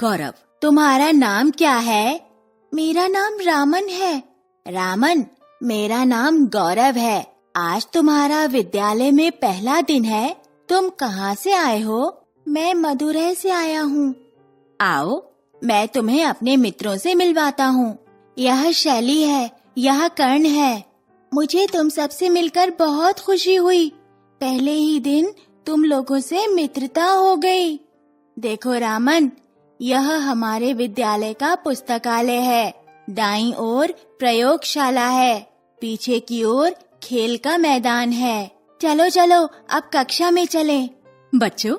गौरव, तुम्हारा नाम क्या है? मेरा नाम रामन है। रामन, मेरा नाम गौरव है। आज तुम्हारा विद्यालय में पहला दिन है। तुम कहाँ से आए हो? मैं मदुरै से आया हूँ। आओ, मैं तुम्हें अपने मित्रों से मिलवाता हूँ। यह शैली है, यह कर्ण है। मुझे तुम सबसे मिलकर बहुत खुशी हुई। पहले ही दिन तुम लोगों से मित्रता हो गई। देखो रामन, यह हमारे विद्यालय का पुस्तकालय है। दाईं ओर प्रयोगशाला है, पीछे की ओर खेल का मैदान है। चलो चलो अब कक्षा में चलें। बच्चों,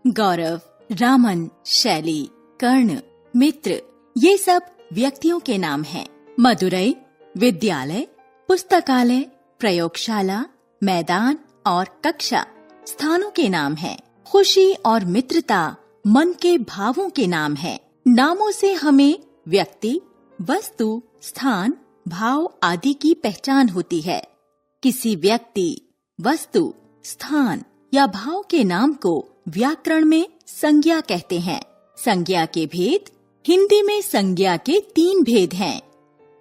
गौरव, रामन, शैली, कर्ण, मित्र, ये सब व्यक्तियों के नाम हैं। मदुरै विद्यालय, पुस्तकालय, प्रयोगशाला, मैदान और कक्षा स्थानों के नाम हैं। खुशी और मित्रता मन के भावों के नाम हैं। नामों से हमें व्यक्ति, वस्तु, स्थान, भाव आदि की पहचान होती है। किसी व्यक्ति, वस्तु, स्थान या भाव के नाम को व्याकरण में संज्ञा कहते हैं। संज्ञा के भेद। हिंदी में संज्ञा के 3 भेद हैं: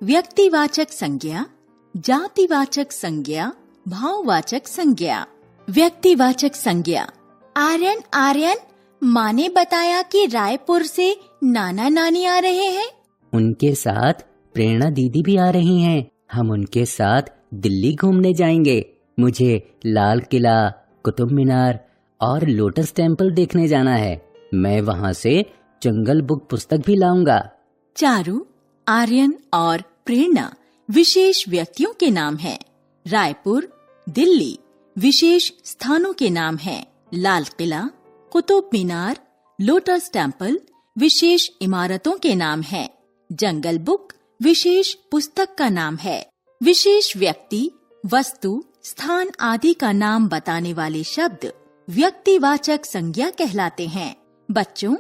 व्यक्तिवाचक संज्ञा, जातिवाचक संज्ञा, भाववाचक संज्ञा। व्यक्तिवाचक संज्ञा। आर्यन, माँ ने बताया कि रायपुर से नाना नानी आ रहे हैं। उनके साथ प्रेरणा दीदी भी आ रही हैं। हम उनके साथ दिल्ली घूमने जाएंगे। मुझे लाल किला, कुतुब मीनार और लोटस टेम्पल देखने जाना है। मैं वहाँ से जंगल बुक पुस्तक भी लाऊंगा। चारू, आर्यन और प्रेरणा विशेष व्यक्तियों के नाम हैं। रायपुर, दिल्ली विशेष स्थानों के नाम हैं। लाल किला, कुतुब मीनार, लोटस टेम्पल विशेष इमारतों के नाम हैं। जंगल बुक विशेष पुस्तक का नाम है। विशेष व्यक्ति, वस्तु, स्थान आदि का नाम बताने वाले शब्द व्यक्तिवाचक संज्ञा कहलाते हैं। बच्चों,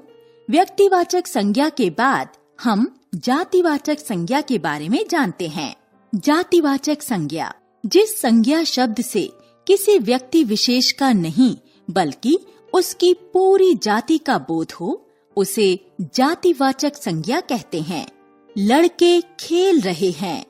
व्यक्तिवाचक संज्ञा के बाद हम जातिवाचक संज्ञा के बारे में जानते हैं। जातिवाचक संज्ञा, जिस संज्ञा शब्द से किसी व्यक्ति विशेष का नहीं बल्कि उसकी पूरी जाति का बोध हो, उसे जातिवाचक संज्ञा कहते हैं। लड़के खेल रहे हैं।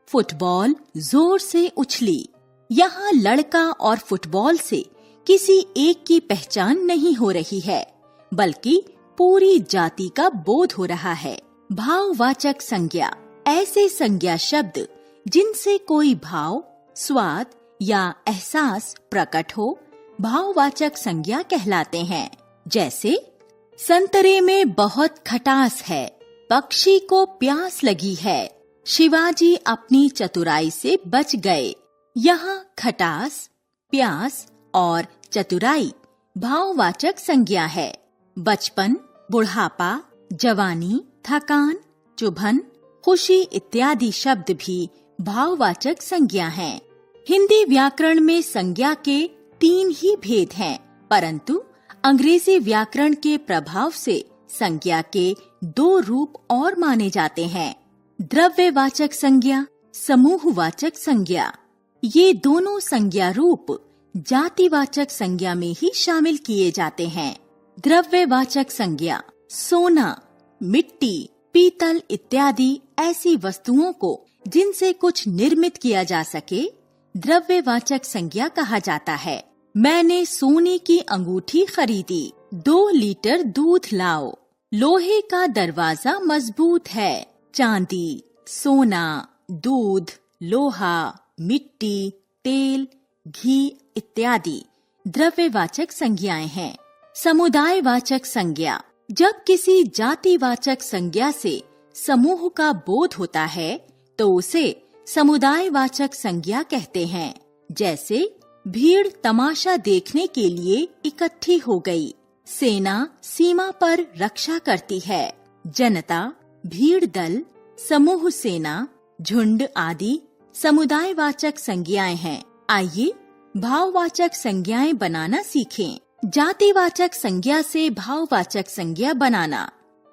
फुटबॉल जोर से उछली। यहाँ लड़का और फुटबॉल से किसी एक की पहचान नहीं हो रही है, बल्कि पूरी जाति का बोध हो रहा है। भाववाचक संज्ञा, ऐसे संज्ञा शब्द जिनसे कोई भाव, स्वाद या एहसास प्रकट हो, भाववाचक संज्ञा कहलाते हैं। जैसे संतरे में बहुत खटास है, पक्षी को प्यास लगी है, शिवाजी अपनी चतुराई से बच गए। यहाँ खटास, प्यास और चतुराई भाववाचक संज्ञा है। बचपन, बुढ़ापा, जवानी, थकान, चुभन, खुशी इत्यादि शब्द भी भाववाचक संज्ञा हैं। हिंदी व्याकरण में संज्ञा के 3 ही भेद हैं, परंतु अंग्रेजी व्याकरण के प्रभाव से संज्ञा के 2 रूप और माने जाते हैं: द्रव्यवाचक संज्ञा, समूहवाचक संज्ञा। ये दोनों संज्ञा रूप जातिवाचक संज्ञा में ही शामिल किए जाते हैं। द्रव्यवाचक संज्ञा, सोना, मिट्टी, पीतल इत्यादि ऐसी वस्तुओं को जिनसे कुछ निर्मित किया जा सके द्रव्यवाचक संज्ञा कहा जाता है। मैंने सोने की अंगूठी खरीदी। 2 लीटर दूध लाओ। लोहे का दरवाजा मजबूत है। चांदी, सोना, दूध, लोहा, मिट्टी, तेल, घी इत्यादि द्रव्यवाचक संज्ञाएं हैं। समुदायवाचक संज्ञा, जब किसी जातिवाचक संज्ञा से समूह का बोध होता है तो उसे समुदायवाचक संज्ञा कहते हैं। जैसे भीड़ तमाशा देखने के लिए इकट्ठी हो गई। सेना सीमा पर रक्षा करती है। जनता, भीड़ दल, समूह सेना, झुंड आदि समुदायवाचक संज्ञाएं हैं। आइए भाववाचक संज्ञाएं बनाना सीखें। जातिवाचक संज्ञा से भाववाचक संज्ञा बनाना।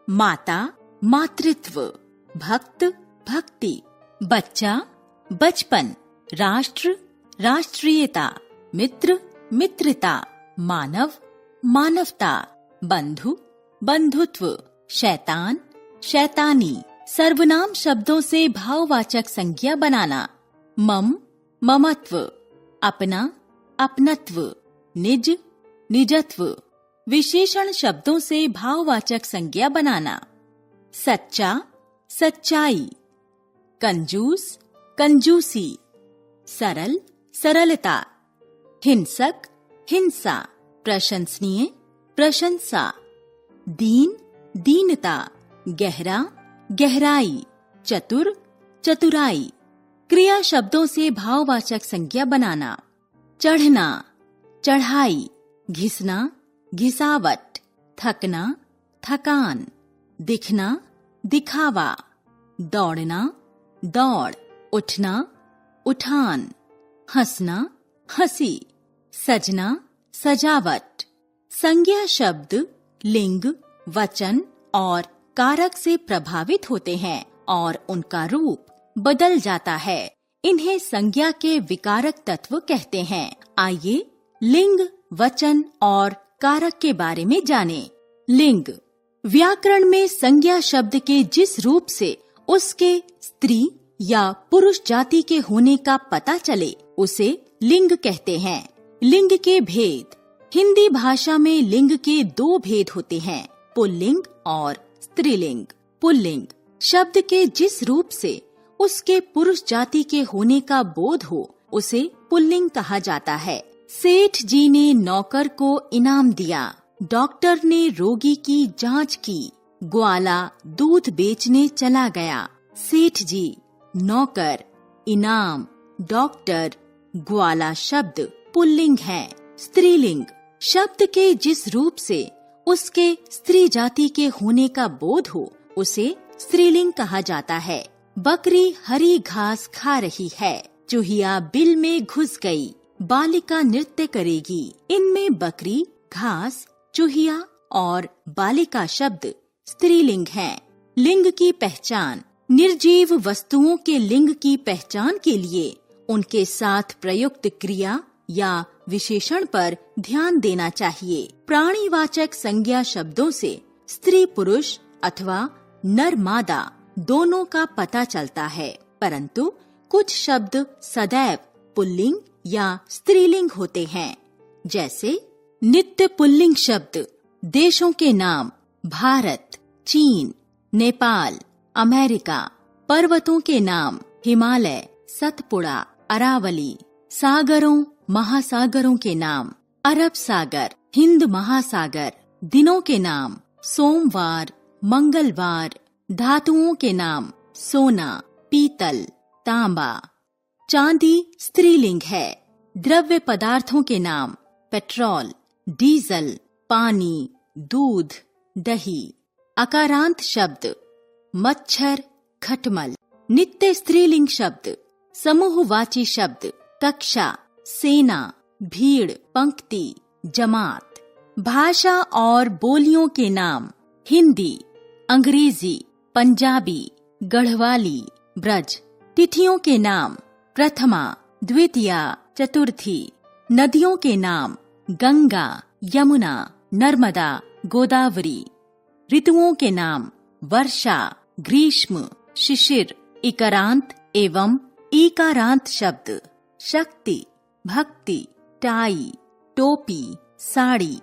माता, मातृत्व, भक्त, भक्ति, बच्चा, बचपन, राष्ट्र, राष्ट्रीयता, मित्र, मित्रता, मानव, मानवता, बंधु, बंधुत्व, शैतान, शैतानी। सर्वनाम शब्दों से भाववाचक संज्ञा बनाना। मम, ममत्व, अपना, अपनत्व, निज, निजत्व। विशेषण शब्दों से भाववाचक संज्ञा बनाना। सच्चा, सच्चाई। कंजूस, कंजूसी। सरल, सरलता। हिंसक, हिंसा। प्रशंसनीय, प्रशंसा। दीन, दीनता। गहरा, गहराई। चतुर, चतुराई। क्रिया शब्दों से भाववाचक संज्ञा बनाना। चढ़ना, चढ़ाई। घिसना, घिसावट। थकना, थकान। दिखना, दिखावा। दौड़ना, दौड़। उठना, उठान। हंसना, हंसी। सजना, सजावट। संज्ञा शब्द लिंग, वचन और कारक से प्रभावित होते हैं और उनका रूप बदल जाता है। इन्हें संज्ञा के विकारक तत्व कहते हैं। आइए लिंग, वचन और कारक के बारे में जानें। लिंग। व्याकरण में संज्ञा शब्द के जिस रूप से उसके स्त्री या पुरुष जाति के होने का पता चले उसे लिंग कहते हैं। लिंग के भेद। हिंदी भाषा में लिंग के दो भेद होते हैं, पुल्लिंग और स्त्रीलिंग। पुल्लिंग शब्द के जिस रूप से उसके पुरुष जाति के होने का बोध हो उसे पुल्लिंग कहा जाता है। सेठ जी ने नौकर को इनाम दिया। डॉक्टर ने रोगी की जांच की। ग्वाला दूध बेचने चला गया। सेठ जी, नौकर, इनाम, डॉक्टर। ग्वाला शब्द पुल्लिंग है। स्त्रीलिंग शब्द के जिस रूप से उसके स्त्री जाति के होने का बोध हो उसे स्त्रीलिंग कहा जाता है। बकरी हरी घास खा रही है। चूहिया बिल में घुस गई। बालिका नृत्य करेगी। इनमें बकरी, घास, चूहिया और बालिका शब्द स्त्रीलिंग हैं। लिंग की पहचान। निर्जीव वस्तुओं के लिंग की पहचान के लिए उनके साथ प्रयुक्त क्रिया या विशेषण पर ध्यान देना चाहिए। प्राणीवाचक संज्ञा शब्दों से स्त्री पुरुष अथवा नर मादा दोनों का पता चलता है, परंतु कुछ शब्द सदैव पुल्लिंग या स्त्रीलिंग होते हैं। जैसे नित्य पुल्लिंग शब्द देशों के नाम भारत, चीन, नेपाल, अमेरिका। पर्वतों के नाम हिमालय, सतपुड़ा, अरावली। सागरों, महासागरों के नाम अरब सागर, हिंद महासागर। दिनों के नाम सोमवार, मंगलवार। धातुओं के नाम सोना, पीतल, तांबा। चांदी स्त्रीलिंग है। द्रव्य पदार्थों के नाम पेट्रोल, डीजल, पानी, दूध, दही। अकारांत शब्द मच्छर, खटमल। नित्य स्त्रीलिंग शब्द समूहवाची शब्द कक्षा, सेना, भीड़, पंक्ति, जमात। भाषा और बोलियों के नाम हिंदी, अंग्रेजी, पंजाबी, गढ़वाली, ब्रज। तिथियों के नाम प्रथमा, द्वितीया, चतुर्थी। नदियों के नाम गंगा, यमुना, नर्मदा, गोदावरी। ऋतुओं के नाम वर्षा, ग्रीष्म, शिशिर। इकारांत एवं ईकारांत शब्द शक्ति, भक्ति, टाई, टोपी, साड़ी।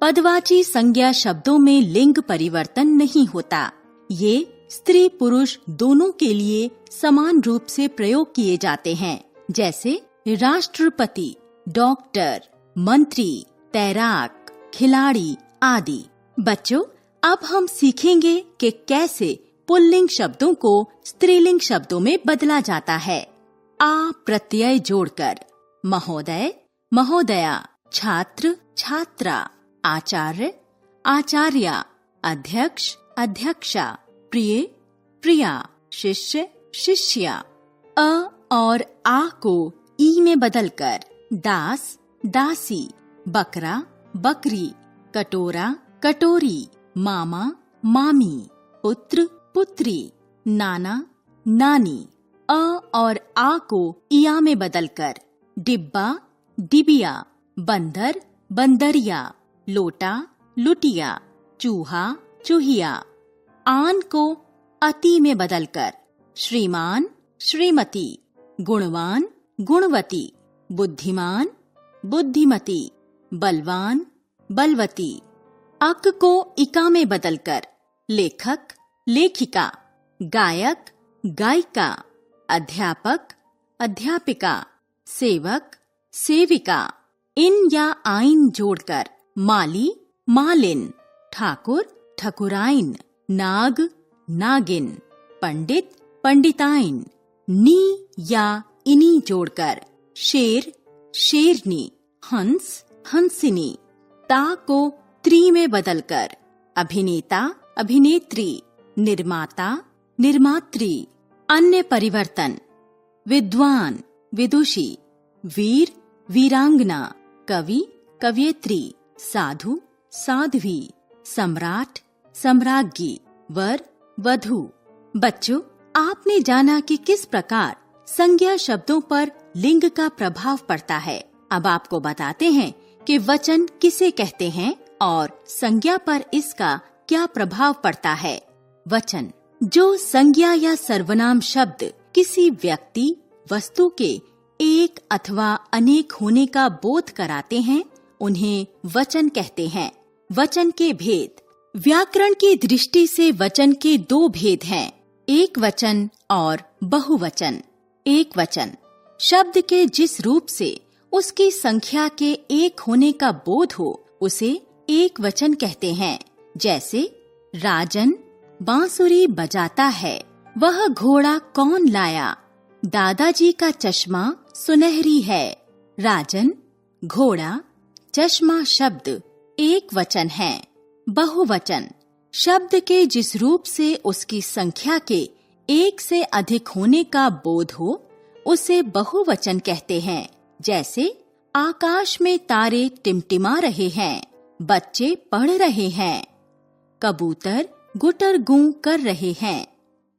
पदवाची संज्ञा शब्दों में लिंग परिवर्तन नहीं होता। ये स्त्री पुरुष दोनों के लिए समान रूप से प्रयोग किए जाते हैं, जैसे राष्ट्रपति, डॉक्टर, मंत्री, तैराक, खिलाड़ी आदि। बच्चों, अब हम सीखेंगे कि कैसे पुल्लिंग शब्दों को स्त्रीलिंग शब्दों में बदला जाता है। आ प्रत्यय जोड़कर महोदय, महोदया। छात्र, छात्रा। आचार्य, आचार्या। अध्यक्ष, अध्यक्षा। प्रिय, प्रिया। शिष्य, शिष्या। अ और आ को ई में बदलकर दास, दासी। बकरा, बकरी। कटोरा, कटोरी। मामा, मामी। पुत्र, पुत्री। नाना, नानी। अ और आ को इया में बदलकर डिब्बा, डिबिया। बंदर, बंदरिया। लोटा, लुटिया। चूहा, चूहिया। आन को अति में बदलकर श्रीमान, श्रीमती, गुणवान, गुणवती, बुद्धिमान, बुद्धिमती, बलवान, बलवती। अक को इका में बदलकर लेखक, लेखिका, गायक, गायिका, अध्यापक, अध्यापिका, सेवक, सेविका। इन या आइन जोड़कर माली, मालिन, ठाकुर, ठकुराइन, नाग, नागिन, पंडित, पंडिताइन। नी या इनी जोड़कर शेर, शेरनी, हंस, हंसिनी। ता को त्री में बदलकर अभिनेता, अभिनेत्री, निर्माता, निर्मात्री। अन्य परिवर्तन विद्वान, विदुषी, वीर, वीरांगना, कवि, कवयित्री, साधु, साध्वी, सम्राट, सम्राज्ञी, वर, वधू। बच्चों, आपने जाना कि किस प्रकार संज्ञा शब्दों पर लिंग का प्रभाव पड़ता है। अब आपको बताते हैं कि वचन किसे कहते हैं और संज्ञा पर इसका क्या प्रभाव पड़ता है। वचन जो संज्ञा या सर्वनाम शब्द किसी व्यक्ति, वस्तु के एक अथवा अनेक होने का बोध कराते हैं, उन्हें वचन कहते हैं। वचन के भेद। व्याकरण की दृष्टि से वचन के दो भेद हैं, एक वचन और बहुवचन। एक वचन शब्द के जिस रूप से उसकी संख्या के एक होने का बोध हो उसे एक वचन कहते हैं। जैसे राजन बांसुरी बजाता है, वह घोड़ा कौन लाया, दादाजी का चश्मा सुनहरी है। राजन, घोड़ा, चश्मा शब्द एक वचन है। बहुवचन शब्द के जिस रूप से उसकी संख्या के एक से अधिक होने का बोध हो उसे बहुवचन कहते हैं। जैसे आकाश में तारे टिमटिमा रहे हैं, बच्चे पढ़ रहे हैं। कबूतर गुटर गूं कर रहे हैं।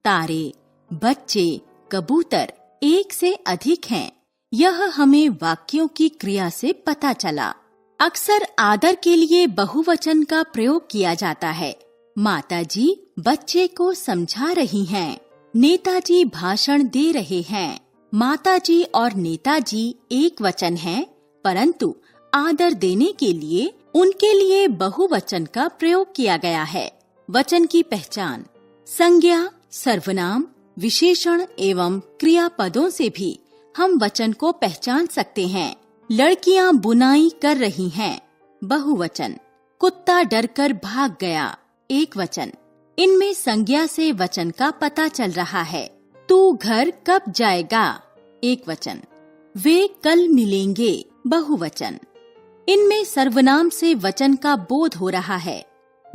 तारे, बच्चे, कबूतर एक से अधिक हैं। यह हमें वाक्यों की क्रिया से पता चला। अक्सर आदर के लिए बहुवचन का प्रयोग किया जाता है। माताजी बच्चे को समझा रही हैं। नेताजी भाषण दे रहे हैं। माताजी और नेताजी एक वचन है, परंतु आदर देने के लिए उनके लिए बहुवचन का प्रयोग किया गया है। वचन की पहचान। संज्ञा, सर्वनाम, विशेषण एवं क्रियापदों से भी हम वचन को पहचान सकते हैं। लड़कियां बुनाई कर रही हैं, बहुवचन। कुत्ता डरकर भाग गया, एक वचन। इनमें संज्ञा से वचन का पता चल रहा है। तू घर कब जाएगा, एक वचन। वे कल मिलेंगे, बहुवचन। इनमें सर्वनाम से वचन का बोध हो रहा है।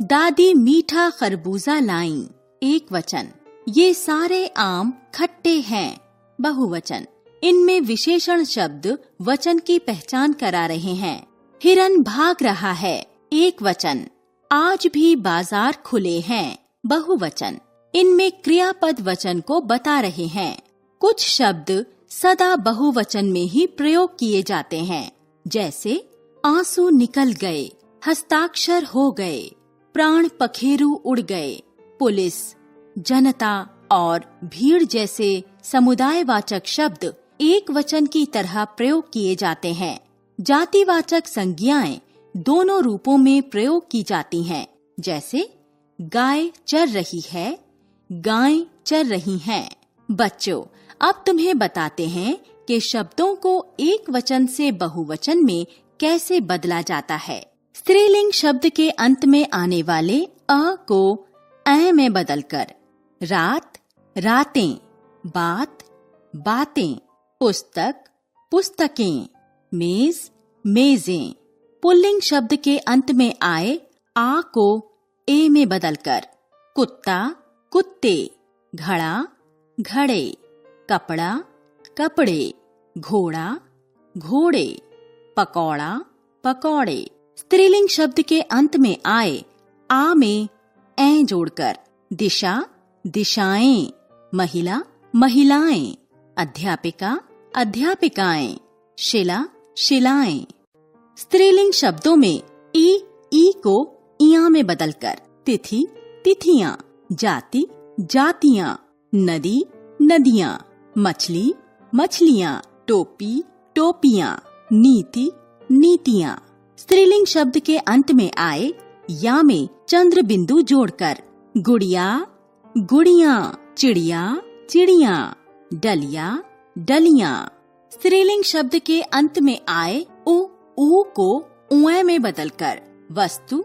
दादी मीठा खरबूजा लाईं, एक वचन। ये सारे आम खट्टे हैं, बहुवचन। इनमें विशेषण शब्द वचन की पहचान करा रहे हैं। हिरन भाग रहा है, एक वचन। आज भी बाजार खुले हैं, बहुवचन। इनमें क्रियापद वचन को बता रहे हैं। कुछ शब्द सदा बहुवचन में ही प्रयोग किए जाते हैं। जैसे आंसू निकल गए, हस्ताक्षर हो गए, प्राण पखेरु उड़ गए। पुलिस, जनता और भीड़ जैसे समुदायवाचक शब्द एक वचन की तरह प्रयोग किए जाते हैं। जातिवाचक संज्ञाएं दोनों रूपों में प्रयोग की जाती हैं। जैसे गाय चर रही है, गायें चर रही हैं। बच्चों, अब तुम्हें बताते हैं कि शब्दों को एक वचन से बहुवचन में कैसे बदला जाता है। स्त्रीलिंग शब्द के अंत में आने वाले अ को ऐ में बदलकर रात, रातें, बात, बातें, पुस्तक, पुस्तकें, मेज, मेजें। पुल्लिंग शब्द के अंत में आए आ को ए में बदलकर कुत्ता, कुत्ते, घड़ा, घड़े, कपड़ा, कपड़े, घोड़ा, घोड़े, पकौड़ा, पकौड़े। स्त्रीलिंग शब्द के अंत में आए आ में ऐ जोड़कर दिशा, दिशाएं, महिला, महिलाएं, अध्यापिका, अध्यापिकाएं, शिला, शिलाएं। स्त्रीलिंग शब्दों में ई को इया में बदलकर तिथि, तिथियां, जाति जातियाँ, नदी नदियाँ, मछली मछलियाँ, टोपी टोपियाँ, नीति नीतियाँ। स्त्रीलिंग शब्द के अंत में आए या में चंद्र बिंदु जोड़कर गुड़िया गुड़ियाँ, चिड़िया चिड़िया, डलिया डलियाँ। स्त्रीलिंग शब्द के अंत में आए उ को उए में बदलकर वस्तु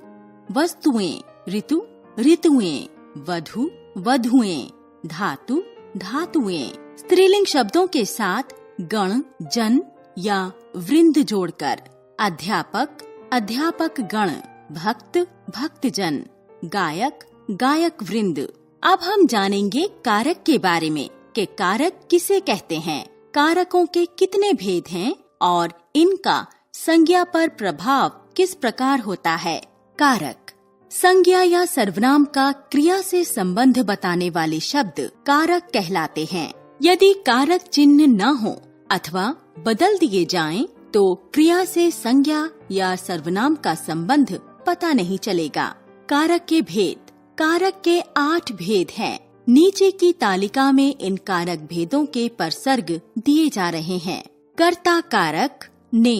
वस्तुएं, ऋतु ऋतुएं, वधु वधुएं, धातु धातुएं। स्त्रीलिंग शब्दों के साथ गण जन या वृंद जोड़कर अध्यापक अध्यापक गण, भक्त भक्तजन, गायक गायक वृंद। अब हम जानेंगे कारक के बारे में कि कारक किसे कहते हैं, कारकों के कितने भेद हैं और इनका संज्ञा पर प्रभाव किस प्रकार होता है। कारक संज्ञा या सर्वनाम का क्रिया से संबंध बताने वाले शब्द कारक कहलाते हैं। यदि कारक चिन्ह न हो अथवा बदल दिए जाएं, तो क्रिया से संज्ञा या सर्वनाम का संबंध पता नहीं चलेगा। कारक के भेद। कारक के 8 भेद हैं। नीचे की तालिका में इन कारक भेदों के परसर्ग दिए जा रहे हैं। कर्ता कारक ने,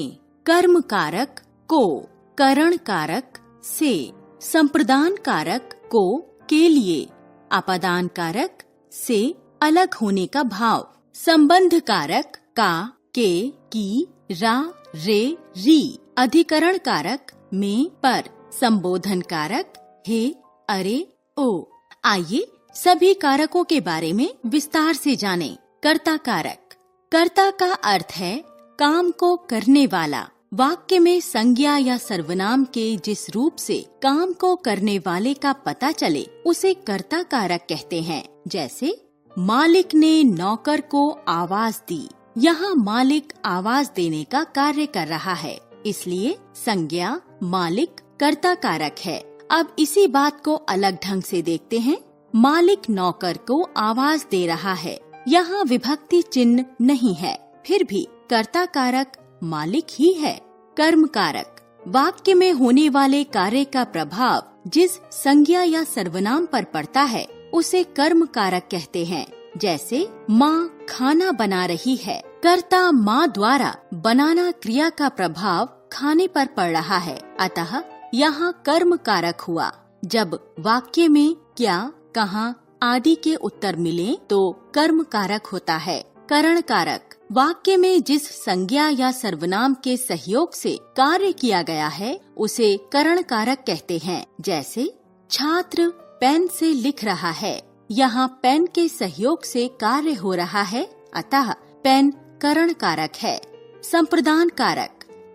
कर्म कारक को, करण कारक से, संप्रदान कारक को के लिए, अपादान कारक से अलग होने का भाव, संबंध कारक का, के, की, रा, रे, री, अधिकरण कारक में, पर, संबोधन कारक हे, अरे, ओ। आइए सभी कारकों के बारे में विस्तार से जानें। कर्ता कारक। कर्ता का अर्थ है काम को करने वाला। वाक्य में संज्ञा या सर्वनाम के जिस रूप से काम को करने वाले का पता चले उसे कर्ता कारक कहते हैं। जैसे मालिक ने नौकर को आवाज दी। यहाँ मालिक आवाज देने का कार्य कर रहा है, इसलिए संज्ञा मालिक कर्ता कारक है। अब इसी बात को अलग ढंग से देखते हैं। मालिक नौकर को आवाज दे रहा है। यहाँ विभक्ति चिन्ह नहीं है, फिर भी कर्ता कारक मालिक ही है। कर्म कारक। वाक्य में होने वाले कार्य का प्रभाव जिस संज्ञा या सर्वनाम पर पड़ता है उसे कर्म कारक कहते हैं। जैसे माँ खाना बना रही है। कर्ता माँ द्वारा बनाना क्रिया का प्रभाव खाने पर पड़ रहा है, अतः यहाँ कर्म कारक हुआ। जब वाक्य में क्या, कहाँ आदि के उत्तर मिले तो कर्म कारक होता है। करण कारक। वाक्य में जिस संज्ञा या सर्वनाम के सहयोग से कार्य किया गया है उसे करण कारक कहते हैं। जैसे छात्र पेन से लिख रहा है। यहाँ पेन के सहयोग से कार्य हो रहा है, अतः पेन करण कारक है। संप्रदान कारक।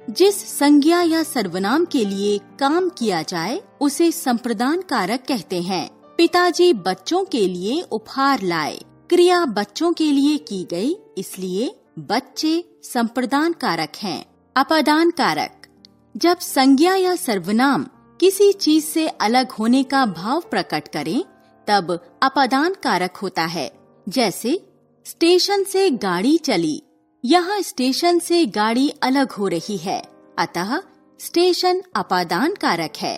जिस संज्ञा या सर्वनाम के लिए काम किया जाए उसे संप्रदान कारक कहते हैं। पिताजी बच्चों के लिए उपहार लाए। क्रिया बच्चों के लिए की गई, इसलिए बच्चे संप्रदान कारक हैं। अपादान कारक। जब संज्ञा या सर्वनाम किसी चीज से अलग होने का भाव प्रकट करें तब अपादान कारक होता है। जैसे स्टेशन से गाड़ी चली। यहाँ स्टेशन से गाड़ी अलग हो रही है, अतः स्टेशन अपादान कारक है।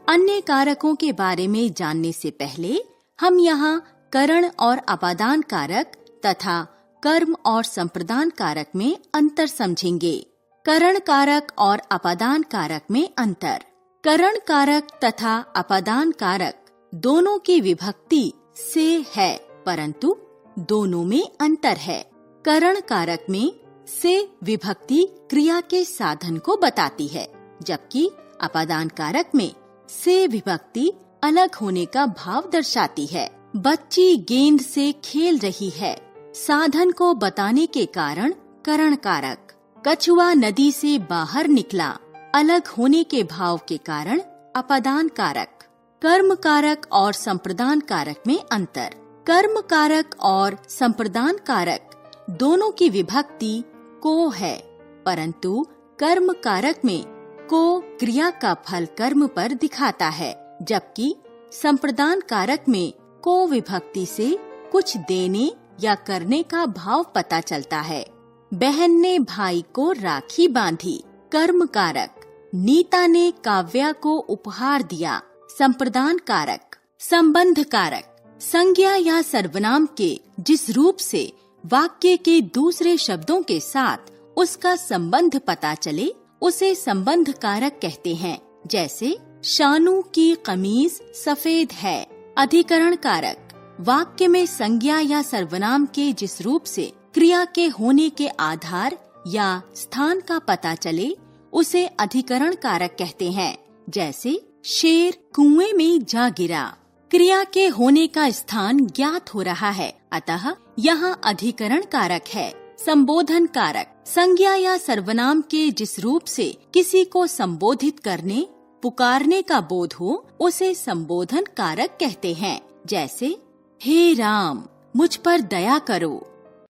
अन्य कारकों के बारे में जानने से पहले हम यहाँ करण और अपादान कारक तथा कर्म और संप्रदान कारक में अंतर समझेंगे। करण कारक और अपादान कारक में अंतर। करण कारक तथा अपादान कारक दोनों की विभक्ति से है, परंतु दोनों में अंतर है। करण कारक में से विभक्ति क्रिया के साधन को बताती है, जबकि अपादान कारक में से विभक्ति अलग होने का भाव दर्शाती है। बच्ची गेंद से खेल रही है। साधन को बताने के कारण करण कारक। कछुआ नदी से बाहर निकला। अलग होने के भाव के कारण अपादान कारक। कर्म कारक और संप्रदान कारक में अंतर। कर्म कारक और संप्रदान कारक दोनों की विभक्ति को है, परंतु कर्म कारक में को क्रिया का फल कर्म पर दिखाता है, जबकि संप्रदान कारक में को विभक्ति से कुछ देने या करने का भाव पता चलता है। बहन ने भाई को राखी बांधी। कर्म कारक। नीता ने काव्या को उपहार दिया। संप्रदान कारक। संबंध कारक। संज्ञा या सर्वनाम के जिस रूप से वाक्य के दूसरे शब्दों के साथ उसका संबंध पता चले उसे संबंध कारक कहते हैं। जैसे शानू की कमीज सफेद है। अधिकरण कारक वाक्य में संज्ञा या सर्वनाम के जिस रूप से क्रिया के होने के आधार या स्थान का पता चले उसे अधिकरण कारक कहते हैं। जैसे शेर कुएं में जा गिरा। क्रिया के होने का स्थान ज्ञात हो रहा है, अतः यहाँ अधिकरण कारक है। संबोधन कारक संज्ञा या सर्वनाम के जिस रूप से किसी को संबोधित करने पुकारने का बोध हो उसे संबोधन कारक कहते हैं। जैसे हे राम मुझ पर दया करो।